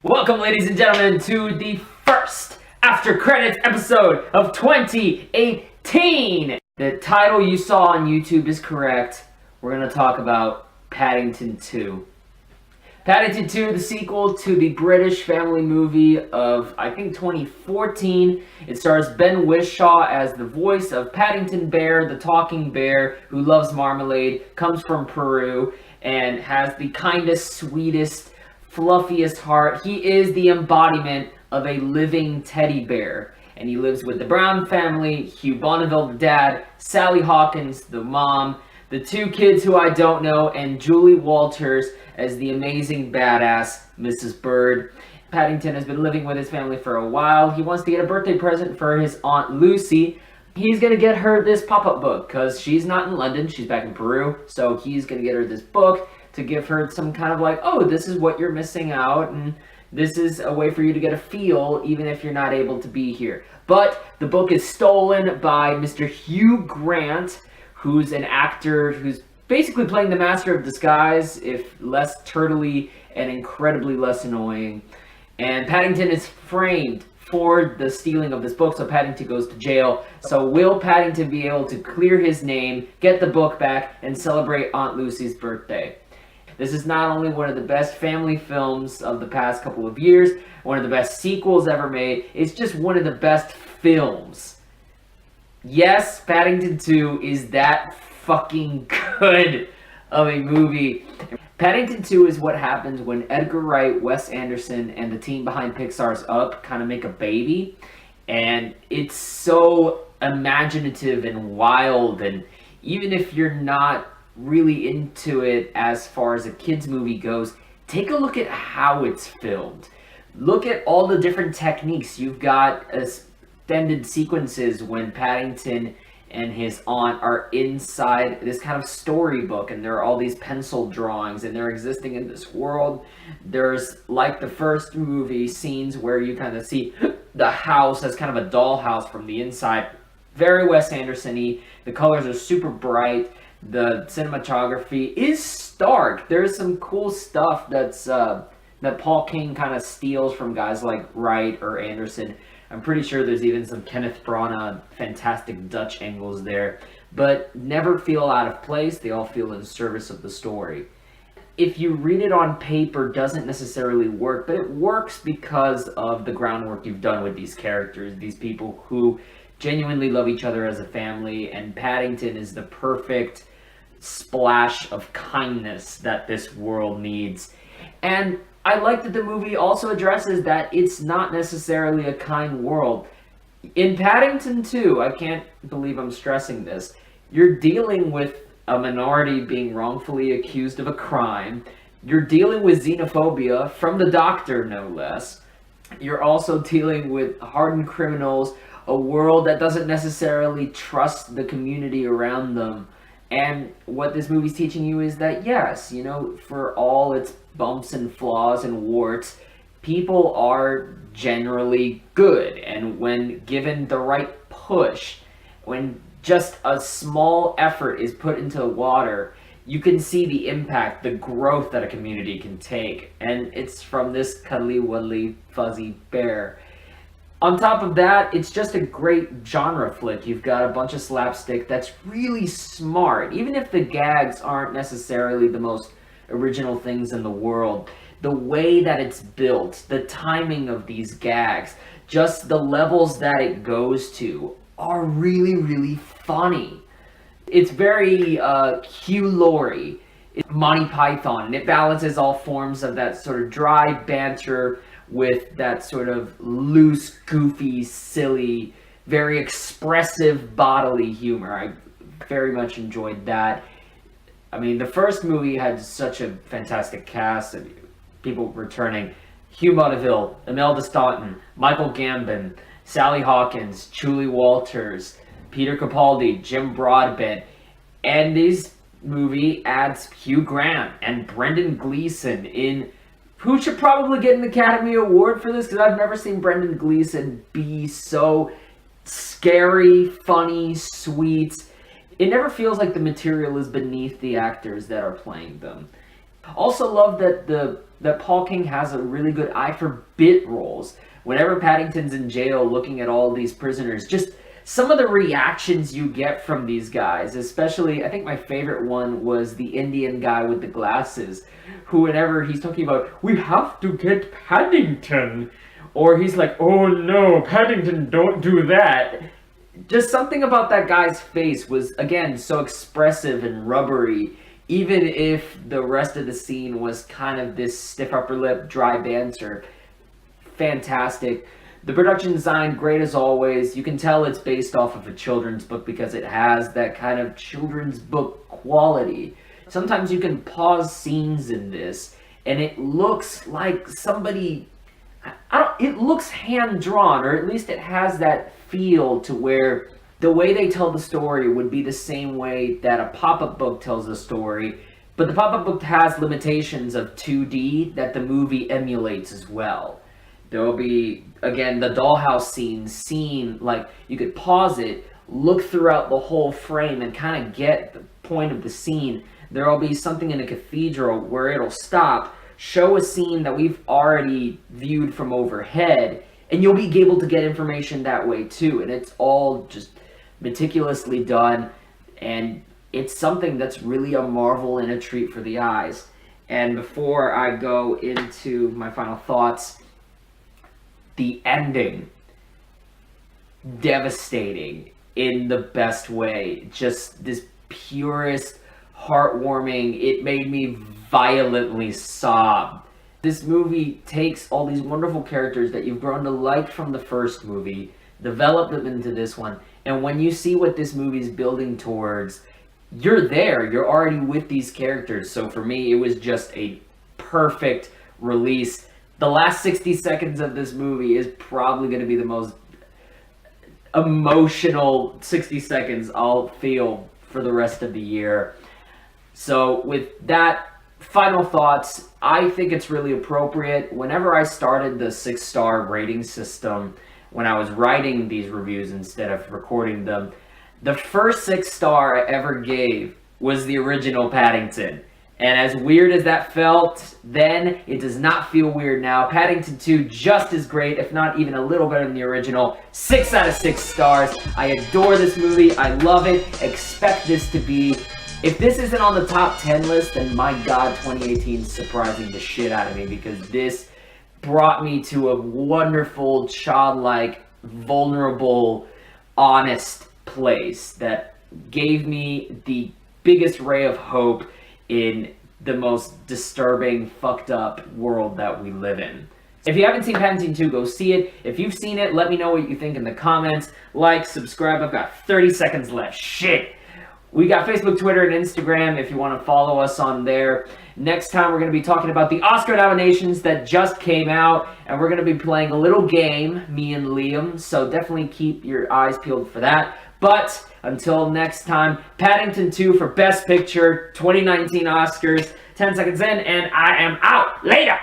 Welcome, ladies and gentlemen, to the first after credits episode of 2018. The title you saw on YouTube is correct. We're going to talk about Paddington 2. Paddington 2, the sequel to the British family movie of, I think, 2014. It stars Ben Whishaw as the voice of Paddington Bear, the talking bear who loves marmalade, comes from Peru, and has the kindest, sweetest, fluffiest heart. He is the embodiment of a living teddy bear. And he lives with the Brown family, Hugh Bonneville, the dad, Sally Hawkins, the mom, the two kids who I don't know, and Julie Walters as the amazing badass Mrs. Bird. Paddington has been living with his family for a while. He wants to get a birthday present for his Aunt Lucy. He's going to get her this pop-up book because she's not in London, she's back in Peru. So he's going to get her this book to give her some kind of like, oh, this is what you're missing out, and this is a way for you to get a feel even if you're not able to be here. But the book is stolen by Mr. Hugh Grant, who's an actor who's basically playing the Master of Disguise, if less turtly and incredibly less annoying. And Paddington is framed for the stealing of this book, so Paddington goes to jail. So will Paddington be able to clear his name, get the book back, and celebrate Aunt Lucy's birthday? This is not only one of the best family films of the past couple of years, one of the best sequels ever made, it's just one of the best films. Yes, Paddington 2 is that fucking good of a movie. Paddington 2 is what happens when Edgar Wright, Wes Anderson, and the team behind Pixar's Up kind of make a baby. And it's so imaginative and wild, and even if you're not really into it as far as a kids movie goes, take a look at how it's filmed. Look at all the different techniques. You've got extended sequences when Paddington and his aunt are inside this kind of storybook, and there are all these pencil drawings, and they're existing in this world. There's, like the first movie, scenes where you kind of see the house as kind of a dollhouse from the inside. Very Wes Anderson-y. The colors are super bright. The cinematography is stark. There's some cool stuff that's that Paul King kind of steals from guys like Wright or Anderson. I'm pretty sure there's even some Kenneth Branagh fantastic Dutch angles there, but never feel out of place. They all feel in service of the story. If you read it on paper, doesn't necessarily work, but it works because of the groundwork you've done with these characters, these people who genuinely love each other as a family, and Paddington is the perfect splash of kindness that this world needs. And I like that the movie also addresses that it's not necessarily a kind world. In Paddington 2, I can't believe I'm stressing this, you're dealing with a minority being wrongfully accused of a crime. You're dealing with xenophobia from the doctor, no less. You're also dealing with hardened criminals, a world that doesn't necessarily trust the community around them. And what this movie's teaching you is that, yes, you know, for all its bumps and flaws and warts, people are generally good. And when given the right push, when just a small effort is put into the water, you can see the impact, the growth that a community can take. And it's from this cuddly, wuddly, fuzzy bear. On top of that, it's just a great genre flick. You've got a bunch of slapstick that's really smart. Even if the gags aren't necessarily the most original things in the world, the way that it's built, the timing of these gags, just the levels that it goes to are really, really funny. It's very Hugh Laurie, it's Monty Python, and it balances all forms of that sort of dry banter with that sort of loose, goofy, silly, very expressive bodily humor. I very much enjoyed that. I mean, the first movie had such a fantastic cast of people returning. Hugh Bonneville, Imelda Staunton, Michael Gambon, Sally Hawkins, Julie Walters, Peter Capaldi, Jim Broadbent. And this movie adds Hugh Grant and Brendan Gleeson in, who should probably get an Academy Award for this, because I've never seen Brendan Gleeson be so scary, funny, sweet. It never feels like the material is beneath the actors that are playing them. Also love that the that Paul King has a really good eye for bit roles. Whenever Paddington's in jail looking at all these prisoners, just some of the reactions you get from these guys, especially, I think my favorite one was the Indian guy with the glasses, who whenever he's talking about, we have to get Paddington, or he's like, oh no, Paddington, don't do that. Just something about that guy's face was, again, so expressive and rubbery, even if the rest of the scene was kind of this stiff upper lip, dry banter. Fantastic. The production design, great as always. You can tell it's based off of a children's book because it has that kind of children's book quality. Sometimes you can pause scenes in this, and it looks like somebody... it looks hand-drawn, or at least it has that feel to where the way they tell the story would be the same way that a pop-up book tells a story, but the pop-up book has limitations of 2D that the movie emulates as well. There will be, again, the dollhouse scene, like, you could pause it, look throughout the whole frame, and kind of get the point of the scene. There will be something in a cathedral where it'll stop, show a scene that we've already viewed from overhead, and you'll be able to get information that way too. And it's all just meticulously done, and it's something that's really a marvel and a treat for the eyes. And before I go into my final thoughts, the ending, devastating in the best way. Just this purest, heartwarming, it made me violently sob. This movie takes all these wonderful characters that you've grown to like from the first movie, develop them into this one, and when you see what this movie's building towards, you're there, you're already with these characters. So for me, it was just a perfect release. The last 60 seconds of this movie is probably going to be the most emotional 60 seconds I'll feel for the rest of the year. So with that, final thoughts, I think it's really appropriate. Whenever I started the 6-star rating system, when I was writing these reviews instead of recording them, the first 6-star I ever gave was the original Paddington. And as weird as that felt then, it does not feel weird now. Paddington 2, just as great, if not even a little better than the original. 6 out of 6 stars. I adore this movie. I love it. Expect this to be... If this isn't on the top 10 list, then my God, 2018 is surprising the shit out of me, because this brought me to a wonderful, childlike, vulnerable, honest place that gave me the biggest ray of hope in the most disturbing, fucked up world that we live in. If you haven't seen Paddington 2, go see it. If you've seen it, let me know what you think in the comments. Like, subscribe. I've got 30 seconds left. Shit! We got Facebook, Twitter, and Instagram if you want to follow us on there. Next time, we're going to be talking about the Oscar nominations that just came out, and we're going to be playing a little game, me and Liam, so definitely keep your eyes peeled for that. But until next time, Paddington 2 for Best Picture, 2019 Oscars. 10 seconds in, and I am out. Later!